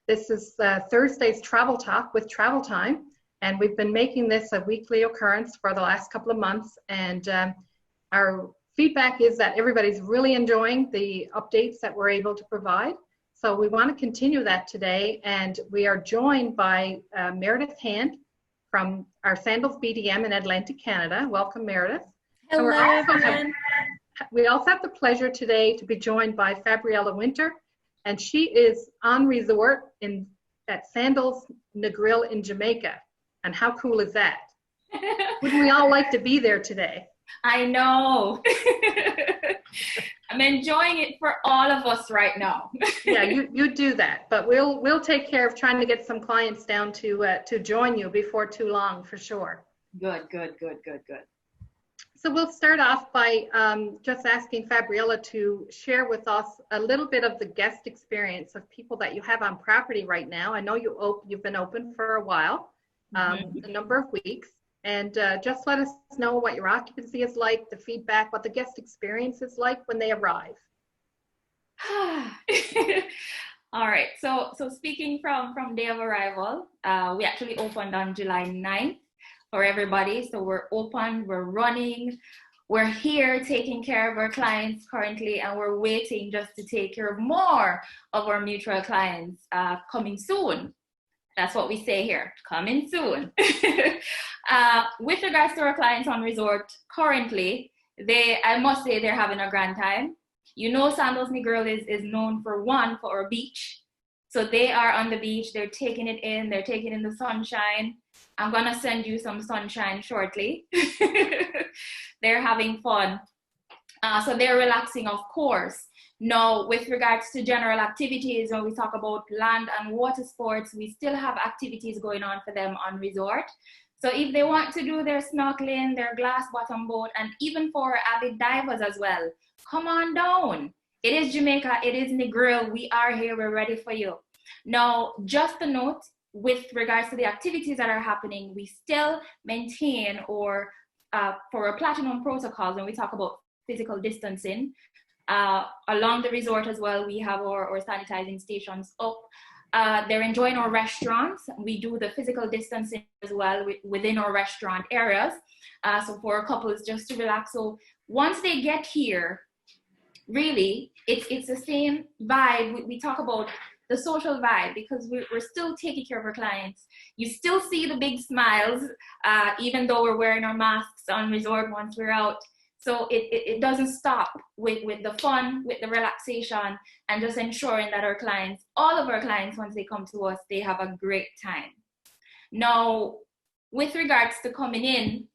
This is Thursday's Travel Talk with Travel Time, and we've been making this a weekly occurrence for the last couple of months, and our feedback is that everybody's really enjoying the updates that we're able to provide. So we want to continue that today, and we are joined by Meredith Hand from our Sandals BDM in Atlantic, Canada. Welcome, Meredith. Hello, everyone. We also have the pleasure today to be joined by Fabriella Winter, and she is on resort at Sandals Negril in Jamaica. And how cool is that? Wouldn't we all like to be there today? I know. I'm enjoying it for all of us right now. Yeah, you do that, but we'll take care of trying to get some clients down to join you before too long, for sure. Good. So we'll start off by just asking Fabriella to share with us a little bit of the guest experience of people that you have on property right now. I know you've been open for a while, a number of weeks. And just let us know what your occupancy is like, the feedback, what the guest experience is like when they arrive. All right, so speaking from day of arrival, we actually opened on July 9th for everybody. So we're open, we're running, we're here taking care of our clients currently, and we're waiting just to take care of more of our mutual clients coming soon. That's what we say here, coming soon. With regards to our clients on resort, currently, I must say they're having a grand time. You know, Sandals Negril is known for our beach. So they are on the beach, they're taking it in, they're taking in the sunshine. I'm gonna send you some sunshine shortly. They're having fun. So they're relaxing, of course. Now, with regards to general activities, when we talk about land and water sports, we still have activities going on for them on resort. So if they want to do their snorkeling, their glass bottom boat, and even for avid divers as well, come on down. It is Jamaica, it is Negril, we are here, we're ready for you. Now, just a note, with regards to the activities that are happening, we still maintain for our platinum protocols when we talk about physical distancing. Along the resort as well, we have our sanitizing stations up. They're enjoying our restaurants. We do the physical distancing as well within our restaurant areas. So for couples just to relax. So once they get here, really, it's the same vibe. We talk about the social vibe because we're still taking care of our clients. You still see the big smiles, even though we're wearing our masks on resort once we're out. So it doesn't stop with the fun, with the relaxation, and just ensuring that our clients, all of our clients, once they come to us, they have a great time. Now, with regards to coming in,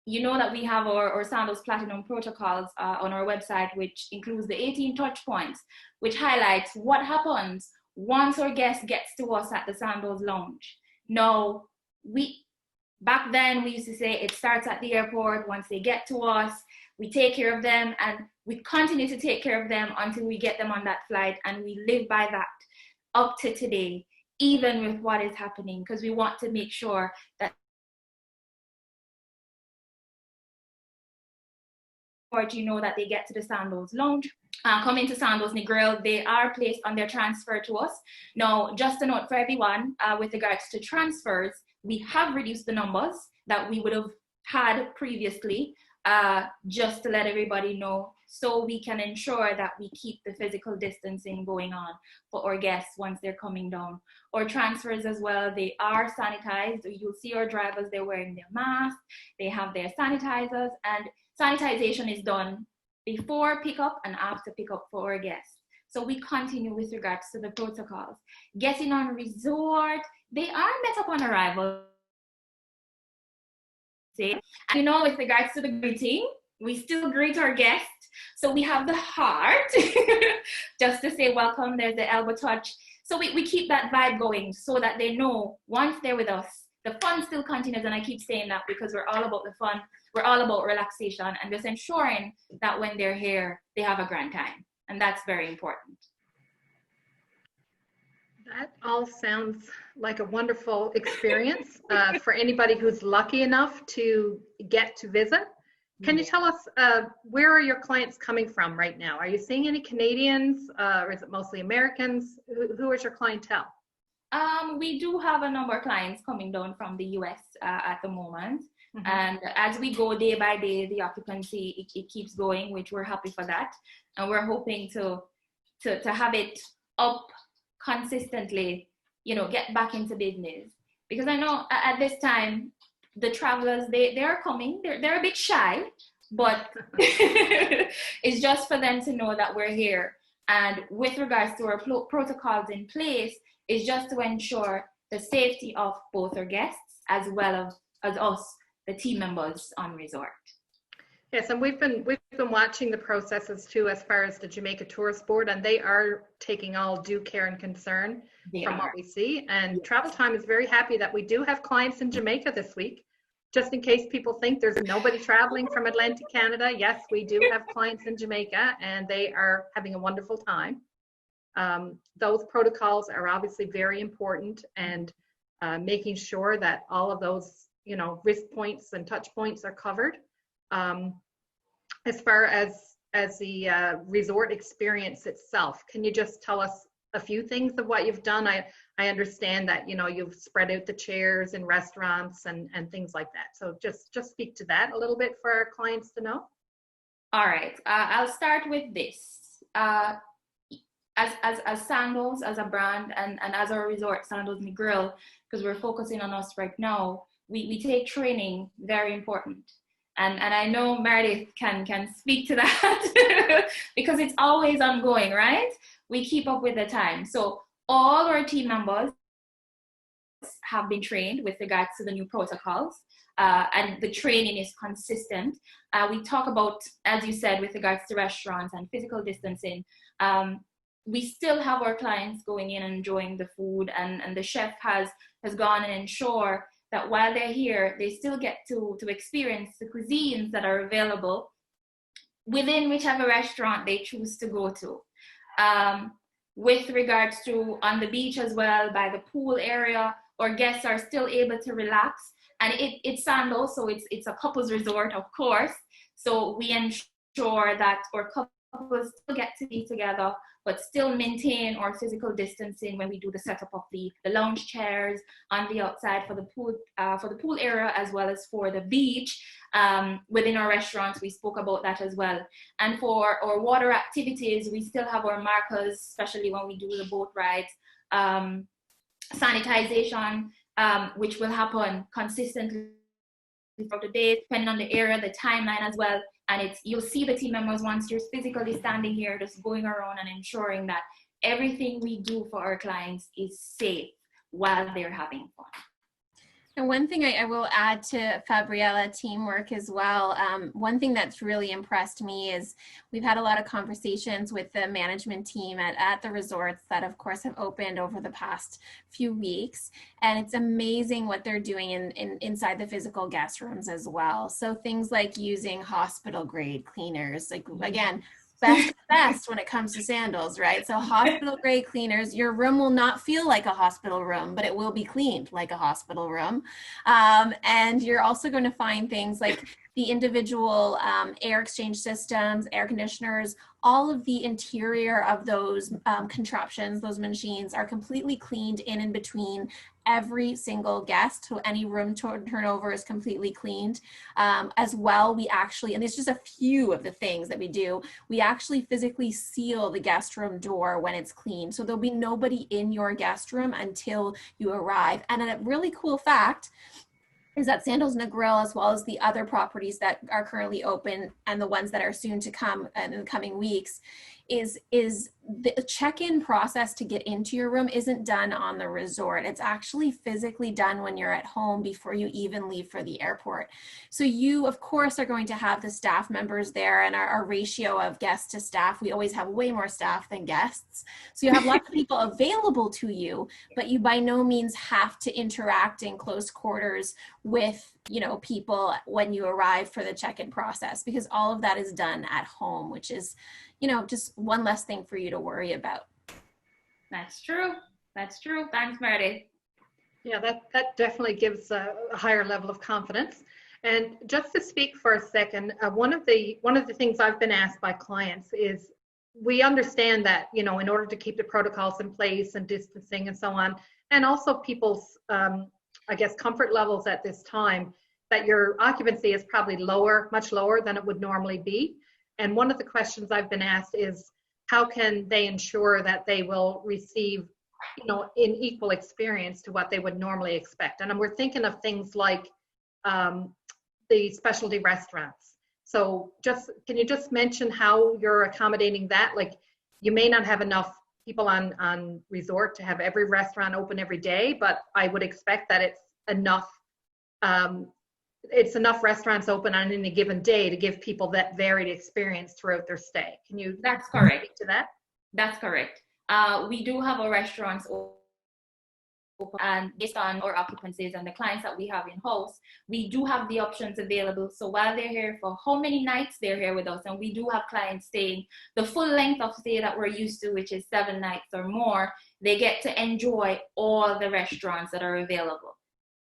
you know that we have our Sandals Platinum protocols on our website, which includes the 18 touch points, which highlights what happens once our guest gets to us at the Sandals Lounge. Now, back then, we used to say it starts at the airport. Once they get to us, we take care of them, and we continue to take care of them until we get them on that flight, and we live by that up to today, even with what is happening, because we want to make sure that you know that they get to the Sandals Lounge. Coming to Sandals Negril, they are placed on their transfer to us. Now, just a note for everyone, with regards to transfers, we have reduced the numbers that we would have had previously, just to let everybody know, so we can ensure that we keep the physical distancing going on for our guests once they're coming down. Our transfers as well, they are sanitized. You'll see our drivers, they're wearing their masks, they have their sanitizers, and sanitization is done before pickup and after pickup for our guests. So we continue with regards to the protocols. Getting on resort, they are met up on arrival. And you know, with regards to the greeting, we still greet our guests. So we have the heart, just to say welcome, there's the elbow touch. So we keep that vibe going so that they know once they're with us, the fun still continues. And I keep saying that because we're all about the fun, we're all about relaxation, and just ensuring that when they're here, they have a grand time. And that's very important. That all sounds like a wonderful experience for anybody who's lucky enough to get to visit. Can you tell us where are your clients coming from right now? Are you seeing any Canadians or is it mostly Americans? Who is your clientele? We do have a number of clients coming down from the US at the moment. Mm-hmm. And as we go day by day, the occupancy, it keeps going, which we're happy for that. And we're hoping to have it up consistently, you know, get back into business. Because I know at this time, the travelers, they are coming, they're a bit shy, but it's just for them to know that we're here. And with regards to our protocols in place, is just to ensure the safety of both our guests as well as us, the team members on resort. Yes, and we've been watching the processes too, as far as the Jamaica Tourist Board, and they are taking all due care and concern from what we see. And yes. Travel Time is very happy that we do have clients in Jamaica this week. Just in case people think there's nobody traveling from Atlantic Canada, yes, we do have clients in Jamaica, and they are having a wonderful time. Those protocols are obviously very important, and making sure that all of those, you know, risk points and touch points are covered. As far as the resort experience itself, can you just tell us a few things of what you've done? I understand that, you know, you've spread out the chairs in restaurants and things like that. So just speak to that a little bit for our clients to know. All right, I'll start with this. As Sandals, as a brand, and as our resort, Sandals and Grill, because we're focusing on us right now, we take training very important. And I know Meredith can speak to that because it's always ongoing, right? We keep up with the time. So all our team members have been trained with regards to the new protocols, and the training is consistent. We talk about, as you said, with regards to restaurants and physical distancing. We still have our clients going in and enjoying the food, and the chef has gone and ensured that while they're here, they still get to experience the cuisines that are available within whichever restaurant they choose to go to. With regards to on the beach as well, by the pool area, our guests are still able to relax. And it's Sandals, so it's a couples resort, of course. So we ensure that our couples still get to be together, but still maintain our physical distancing when we do the setup of the lounge chairs on the outside for the pool area, as well as for the beach. Within our restaurants, we spoke about that as well. And for our water activities, we still have our markers, especially when we do the boat rides, sanitization, which will happen consistently throughout the day, depending on the area, the timeline as well. And you'll see the team members once you're physically standing here, just going around and ensuring that everything we do for our clients is safe while they're having fun. And one thing I will add to Fabriella teamwork as well, one thing that's really impressed me is we've had a lot of conversations with the management team at the resorts that of course have opened over the past few weeks. And it's amazing what they're doing inside the physical guest rooms as well. So things like using hospital grade cleaners, like again, best when it comes to Sandals, right? So hospital grade cleaners, your room will not feel like a hospital room, but it will be cleaned like a hospital room. And you're also going to find things like the individual air exchange systems, air conditioners, all of the interior of those contraptions, those machines are completely cleaned in and between every single guest. So any room turnover is completely cleaned. As well, we actually, and there's just a few of the things that we do, we actually physically seal the guest room door when it's clean. So there'll be nobody in your guest room until you arrive. And a really cool fact is that Sandals and Grill, as well as the other properties that are currently open and the ones that are soon to come in the coming weeks, is the check-in process to get into your room isn't done on the resort. It's actually physically done when you're at home before you even leave for the airport. So you, of course, are going to have the staff members there, and our ratio of guests to staff, we always have way more staff than guests. So you have lots of people available to you, but you by no means have to interact in close quarters with, you know, people when you arrive for the check-in process, because all of that is done at home, which is, you know, just one less thing for you to worry about. That's true. That's true. Thanks, Meredith. Yeah, that definitely gives a higher level of confidence. And just to speak for a second, one of the things I've been asked by clients is, we understand that, you know, in order to keep the protocols in place and distancing and so on, and also people's, I guess, comfort levels at this time, that your occupancy is probably lower, much lower than it would normally be. And one of the questions I've been asked is, how can they ensure that they will receive, you know, an equal experience to what they would normally expect? And we're thinking of things like the specialty restaurants. So can you just mention how you're accommodating that? Like, you may not have enough people on resort to have every restaurant open every day, but I would expect that it's enough restaurants open on any given day to give people that varied experience throughout their stay. Can you That's correct. speak to that? That's correct. We do have our restaurants open, and based on our occupancies and the clients that we have in house, we do have the options available. So while they're here for how many nights they're here with us, and we do have clients staying the full length of stay that we're used to, which is 7 nights or more, they get to enjoy all the restaurants that are available.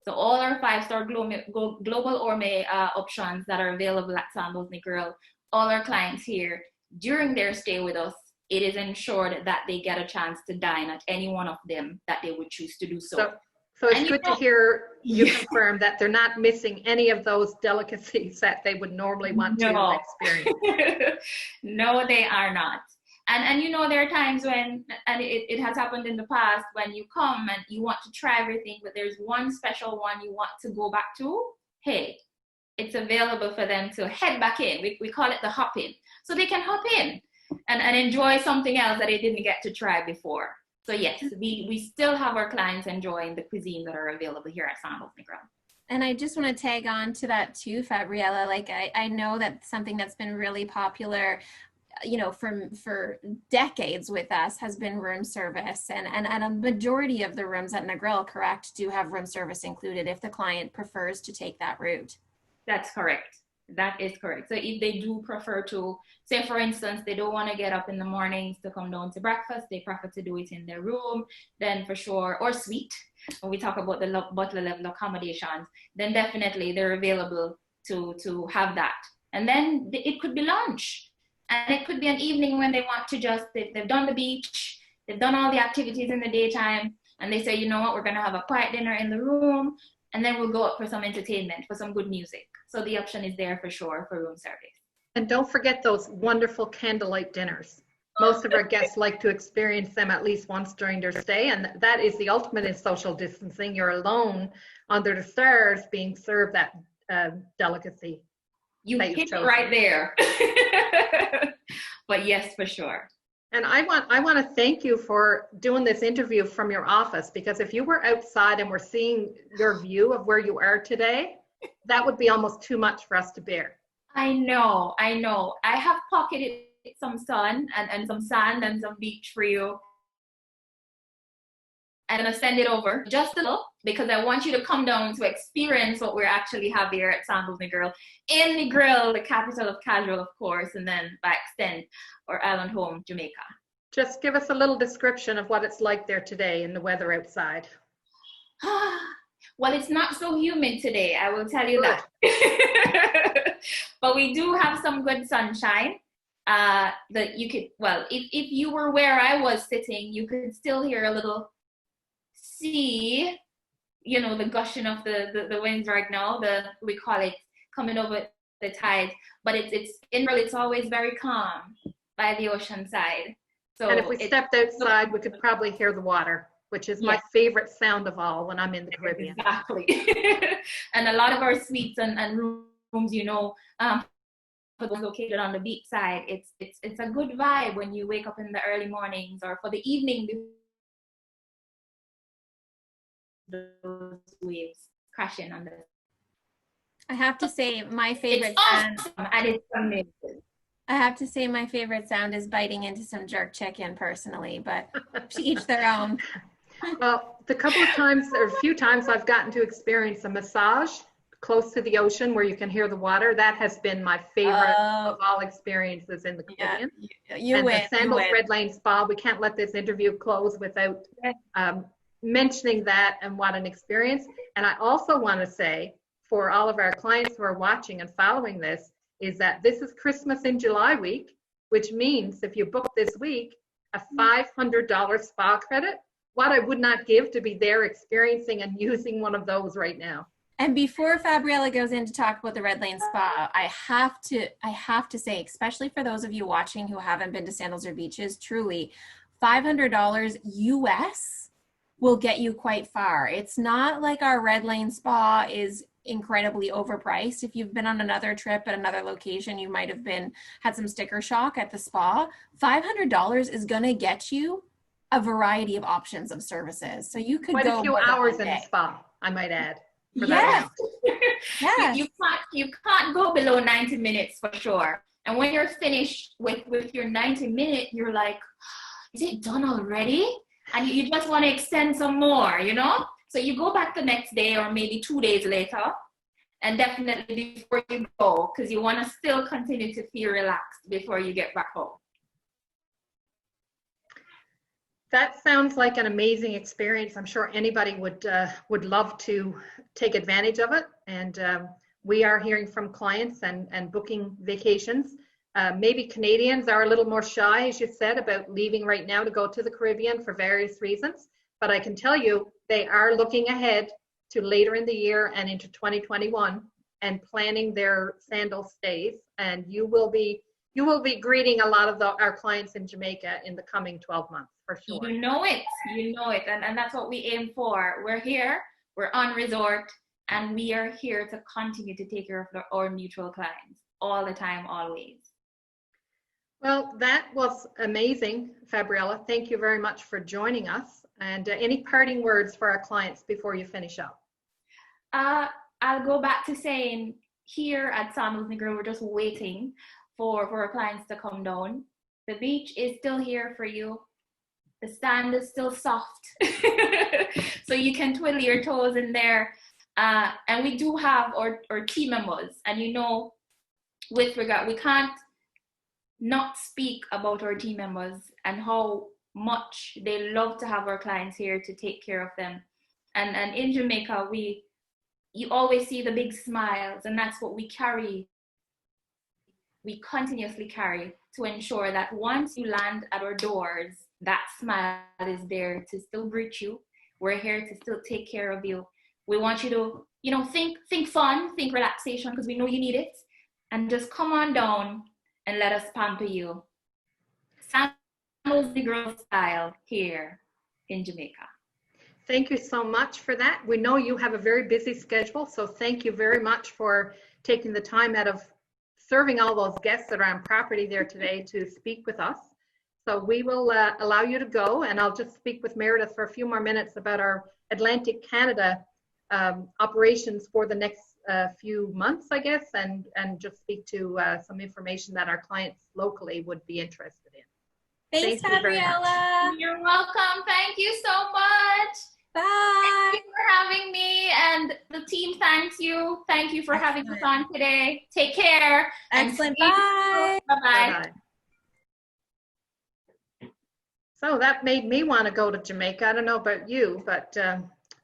So all our 5-star global gourmet options that are available at Sandals Negril, all our clients here during their stay with us, it is ensured that they get a chance to dine at any one of them that they would choose to do so. So it's good to hear you confirm that they're not missing any of those delicacies that they would normally want to experience. No, they are not. And you know, there are times when, and it has happened in the past, when you come and you want to try everything, but there's one special one you want to go back to, hey, it's available for them to head back in. We call it the hop in. So they can hop in and enjoy something else that they didn't get to try before. So yes, we still have our clients enjoying the cuisine that are available here at Sandals Negril. And I just want to tag on to that too, Fabriella. Like, I know that something that's been really popular, you know, for decades with us has been room service, and a majority of the rooms at Negril, correct, do have room service included if the client prefers to take that route. That's correct. That is correct. So if they do prefer to, say for instance, they don't want to get up in the mornings to come down to breakfast, they prefer to do it in their room, then for sure, or suite, when we talk about the butler level accommodations, then definitely they're available to have that. And then it could be lunch. And it could be an evening when they want to just, they've done the beach, they've done all the activities in the daytime, and they say, you know what, we're going to have a quiet dinner in the room, and then we'll go up for some entertainment, for some good music. So the option is there for sure for room service. And don't forget those wonderful candlelight dinners. Most of our guests like to experience them at least once during their stay, and that is the ultimate in social distancing. You're alone under the stars being served that delicacy. You hit it right there. But yes, for sure. And I want to thank you for doing this interview from your office, because if you were outside and we're seeing your view of where you are today, that would be almost too much for us to bear. I know. I have pocketed some sun and some sand and some beach for you. I'm going to send it over just a little, because I want you to come down to experience what we actually have here at Sandals Negril, in Negril, the capital of casual, of course, and then by extent, our island home, Jamaica. Just give us a little description of what it's like there today and the weather outside. Well, it's not so humid today, I will tell you that. But we do have some good sunshine. That you could, well, if you were where I was sitting, you could still hear a little sea, you know, the gushing of the winds right now, we call it coming over the tide, but it's always very calm by the ocean side. So, and if we stepped outside, we could probably hear the water, which is my favorite sound of all when I'm in the Caribbean. Exactly. And a lot of our suites and rooms, you know, located on the beach side, it's a good vibe when you wake up in the early mornings or for the evening. Those waves crashing on the. I have to say my favorite sound, and it's amazing. I have to say my favorite sound is biting into some jerk chicken personally, but to each their own. Well, the couple of times or a few times I've gotten to experience a massage close to the ocean where you can hear the water, that has been my favorite of all experiences in the Caribbean. Yeah, you and win. The Sandals Red Lane Spa, we can't let this interview close without mentioning that and what an experience. And I also want to say for all of our clients who are watching and following this is that this is Christmas in July week, which means if you book this week, a $500 spa credit, what I would not give to be there experiencing and using one of those right now. And before Fabriella goes in to talk about the Red Lane Spa, I have to say, especially for those of you watching who haven't been to Sandals or Beaches, truly, $500 US will get you quite far. It's not like our Red Lane Spa is incredibly overpriced. If you've been on another trip at another location, you might have had some sticker shock at the spa. $500 is going to get you a variety of options of services. So you could quite go a few hours in the spa, I might add. Yes. Yes. You can't go below 90 minutes for sure. And when you're finished with your 90 minute, you're like, is it done already? And you just want to extend some more, you know? So you go back the next day or maybe 2 days later, and definitely before you go, because you want to still continue to feel relaxed before you get back home. That sounds like an amazing experience. I'm sure anybody would love to take advantage of it. And we are hearing from clients and booking vacations. Maybe Canadians are a little more shy, as you said, about leaving right now to go to the Caribbean for various reasons. But I can tell you, they are looking ahead to later in the year and into 2021 and planning their sandal stays. And you will be greeting a lot of our clients in Jamaica in the coming 12 months, for sure. You know it. And that's what we aim for. We're here, we're on resort, and we are here to continue to take care of our mutual clients all the time, always. Well, that was amazing, Fabriella. Thank you very much for joining us. And any parting words for our clients before you finish up? I'll go back to saying here at Sandals Negro, we're just waiting for our clients to come down. The beach is still here for you. The sand is still soft. So you can twiddle your toes in there. And we do have our team members. And you know, with regard, we can't not speak about our team members and how much they love to have our clients here to take care of them. And in Jamaica, you always see the big smiles, and that's what we continuously carry to ensure that once you land at our doors, that smile is there to still greet you. We're here to still take care of you. We want you to, you know, think fun, think relaxation, because we know you need it, and just come on down and let us pamper you. Sandals Negro style here in Jamaica. Thank you so much for that. We know you have a very busy schedule, so thank you very much for taking the time out of serving all those guests that are on property there today to speak with us. So we will allow you to go, and I'll just speak with Meredith for a few more minutes about our Atlantic Canada operations for the next few months, I guess, and just speak to some information that our clients locally would be interested in. Thanks, Fabriella. You're welcome. Thank you so much. Bye. Thank you for having me, and the team thanks you. Thank you for having us on today. Take care. Excellent. Bye. Bye-bye. So that made me want to go to Jamaica. I don't know about you, but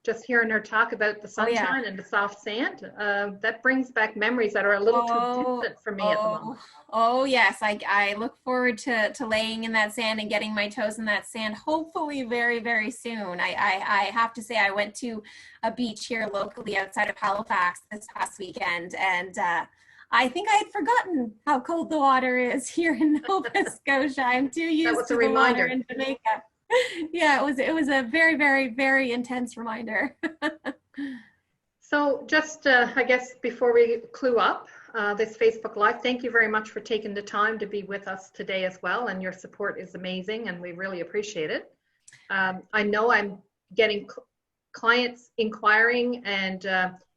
just hearing her talk about the sunshine and the soft sand, that brings back memories that are a little too distant for me at the moment. Oh yes, I look forward to laying in that sand and getting my toes in that sand, hopefully very, very soon. I have to say I went to a beach here locally outside of Halifax this past weekend, and I think I had forgotten how cold the water is here in Nova Scotia. I'm too used to the water in Jamaica. Yeah, it was a very, very, very intense reminder. So just, I guess, before we clue up this Facebook Live, thank you very much for taking the time to be with us today as well. And your support is amazing, and we really appreciate it. I know I'm getting clients inquiring, and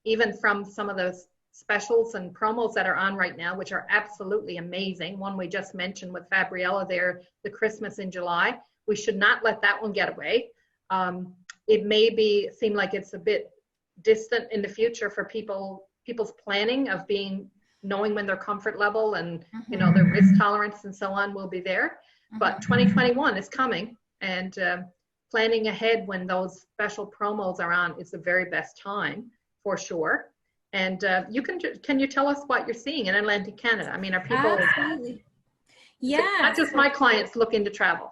even from some of those specials and promos that are on right now, which are absolutely amazing. One we just mentioned with Fabriella there, the Christmas in July. We should not let that one get away. It may seem like it's a bit distant in the future for people's planning of knowing when their comfort level and you know their risk tolerance and so on will be there. But 2021 is coming, and planning ahead when those special promos are on is the very best time for sure. And can you tell us what you're seeing in Atlantic Canada? I mean, are people, Absolutely. Yeah. not just my clients looking to travel?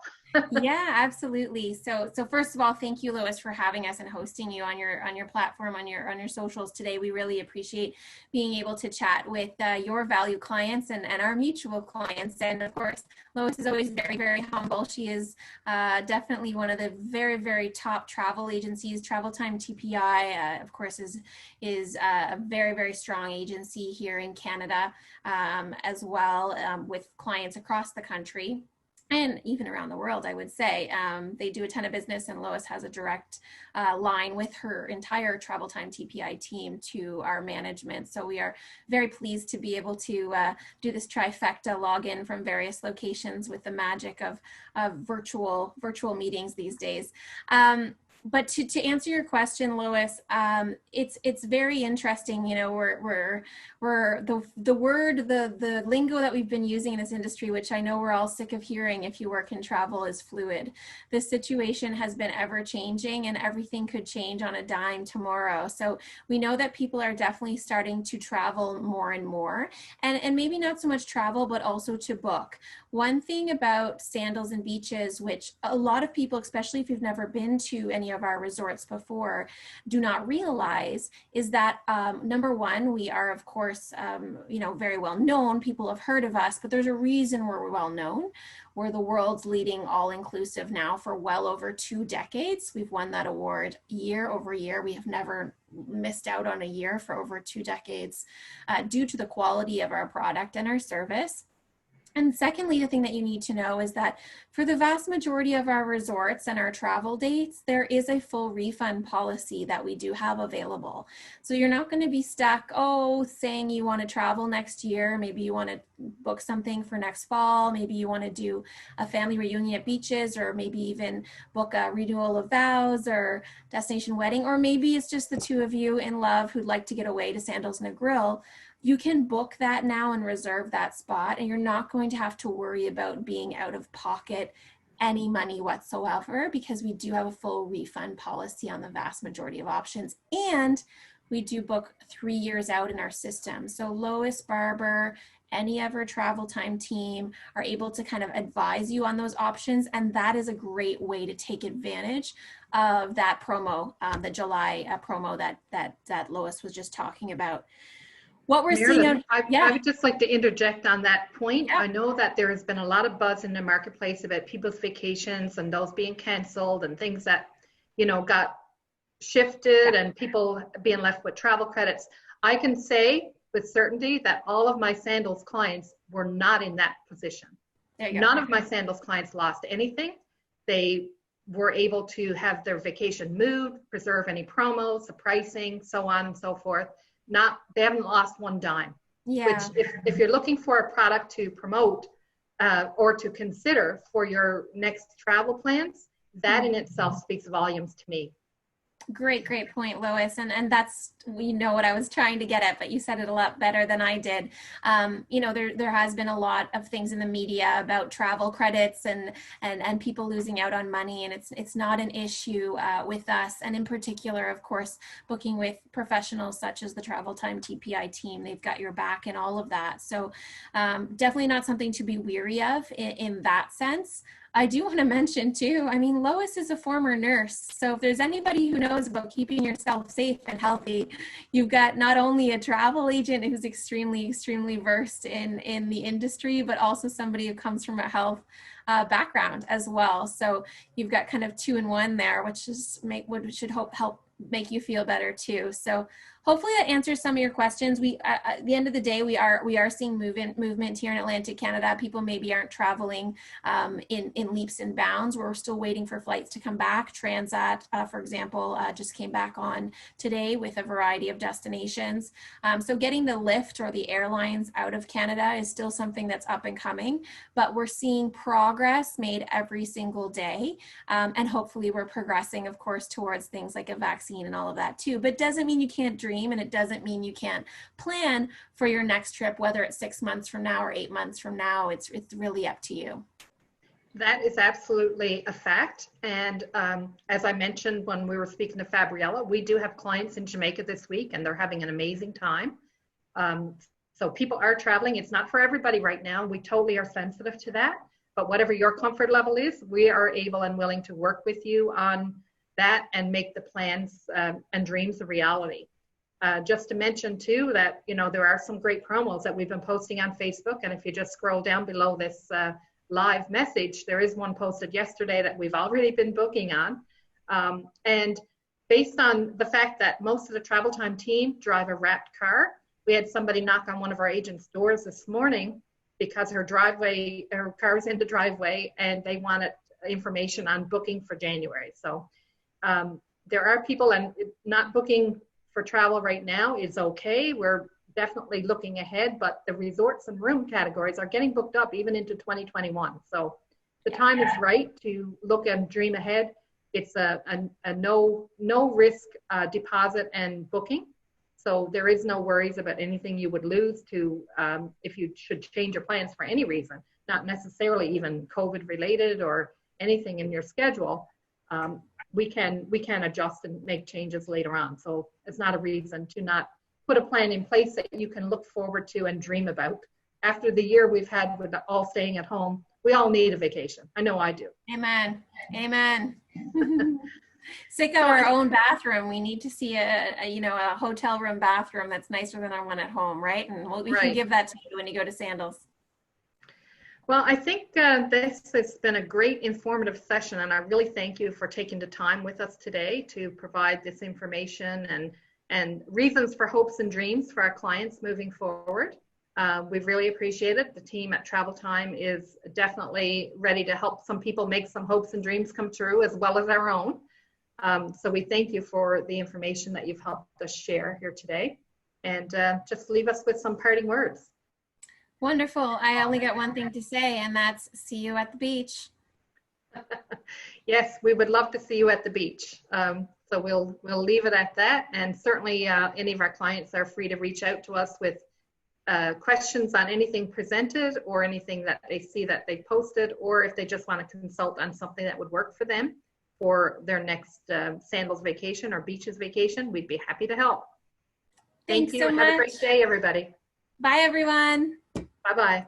Yeah, absolutely. So first of all, thank you, Lois, for having us and hosting you on your platform, on your socials today. We really appreciate being able to chat with your value clients and our mutual clients. And of course, Lois is always very, very humble. She is definitely one of the very, very top travel agencies. Travel Time TPI, of course, is a very, very strong agency here in Canada as well, with clients across the country. And even around the world, I would say. They do a ton of business, and Lois has a direct line with her entire Travel Time TPI team to our management. So we are very pleased to be able to do this trifecta login from various locations with the magic of virtual meetings these days. But to answer your question, Lois, it's very interesting. You know, we're the lingo that we've been using in this industry, which I know we're all sick of hearing if you work in travel, is fluid. The situation has been ever changing, and everything could change on a dime tomorrow. So we know that people are definitely starting to travel more and more, and maybe not so much travel, but also to book. One thing about Sandals and Beaches, which a lot of people, especially if you've never been to any of our resorts before, do not realize, is that number one, we are of course very well known. People have heard of us, but there's a reason we're well known. We're the world's leading all-inclusive now for well over 2 decades. We've won that award year over year. We have never missed out on a year for over 2 decades due to the quality of our product and our service. And secondly, the thing that you need to know is that for the vast majority of our resorts and our travel dates, there is a full refund policy that we do have available. So you're not going to be stuck, saying you want to travel next year. Maybe you want to book something for next fall. Maybe you want to do a family reunion at Beaches, or maybe even book a renewal of vows or destination wedding. Or maybe it's just the two of you in love who'd like to get away to Sandals and a Grill. You can book that now and reserve that spot, and you're not going to have to worry about being out of pocket any money whatsoever, because we do have a full refund policy on the vast majority of options. And we do book 3 years out in our system. So Lois, Barber, any of our Travel Time team are able to kind of advise you on those options. And that is a great way to take advantage of that promo, the July promo that Lois was just talking about. What we're Marilyn, seeing, I would just like to interject on that point. Yeah. I know that there has been a lot of buzz in the marketplace about people's vacations and those being canceled and things that, got shifted and people being left with travel credits. I can say with certainty that all of my Sandals clients were not in that position. None of my Sandals clients lost anything. They were able to have their vacation moved, preserve any promos, the pricing, so on and so forth. They haven't lost one dime. Yeah. Which if you're looking for a product to promote or to consider for your next travel plans, that in itself speaks volumes to me. Great point, Lois. And that's, what I was trying to get at, but you said it a lot better than I did. There has been a lot of things in the media about travel credits and people losing out on money, and it's not an issue with us. And in particular, of course, booking with professionals such as the Travel Time TPI team, they've got your back in all of that. So definitely not something to be weary of in that sense. I do want to mention too, Lois is a former nurse. So if there's anybody who knows about keeping yourself safe and healthy, you've got not only a travel agent who's extremely, extremely versed in the industry, but also somebody who comes from a health background as well. So you've got kind of 2-in-1 there, which should help make you feel better too. So hopefully that answers some of your questions. We at the end of the day, we are seeing movement here in Atlantic Canada. People maybe aren't traveling in leaps and bounds. We're still waiting for flights to come back. Transat, for example, just came back on today with a variety of destinations. So getting the lift or the airlines out of Canada is still something that's up and coming, but we're seeing progress made every single day. And hopefully we're progressing, of course, towards things like a vaccine and all of that too. But doesn't mean you can't dream, and it doesn't mean you can't plan for your next trip, whether it's 6 months from now or 8 months from now. It's really up to you. That is absolutely a fact. And as I mentioned when we were speaking to Fabriella, we do have clients in Jamaica this week and they're having an amazing time. So people are traveling. It's not for everybody right now. We totally are sensitive to that. But whatever your comfort level is, we are able and willing to work with you on that and make the plans and dreams a reality. Just to mention too that, you know, there are some great promos that we've been posting on Facebook. And if you just scroll down below this live message, there is one posted yesterday that we've already been booking on. And based on the fact that most of the Travel Time team drive a wrapped car, we had somebody knock on one of our agents' doors this morning because her car is in the driveway and they wanted information on booking for January. So there are people, and not booking for travel right now is okay. We're definitely looking ahead, but the resorts and room categories are getting booked up even into 2021. So the time is right to look and dream ahead. It's a no risk deposit and booking. So there is no worries about anything you would lose to if you should change your plans for any reason, not necessarily even COVID related or anything in your schedule. We can adjust and make changes later on. So it's not a reason to not put a plan in place that you can look forward to and dream about. After the year we've had with all staying at home, we all need a vacation. I know I do. Amen. Amen. Sick of our own bathroom. We need to see a hotel room bathroom that's nicer than our one at home, right? And we can give that to you when you go to Sandals. Well, I think this has been a great informative session, and I really thank you for taking the time with us today to provide this information and reasons for hopes and dreams for our clients moving forward. We've really appreciated it. The team at Travel Time is definitely ready to help some people make some hopes and dreams come true as well as our own. So we thank you for the information that you've helped us share here today. And just leave us with some parting words. Wonderful. I only got one thing to say, and that's see you at the beach. Yes, we would love to see you at the beach. So we'll leave it at that. And certainly any of our clients are free to reach out to us with questions on anything presented or anything that they see that they posted, or if they just want to consult on something that would work for them for their next Sandals vacation or beaches vacation, we'd be happy to help. Thanks Thank you. so much. Have a great day, everybody. Bye, everyone. Bye-bye.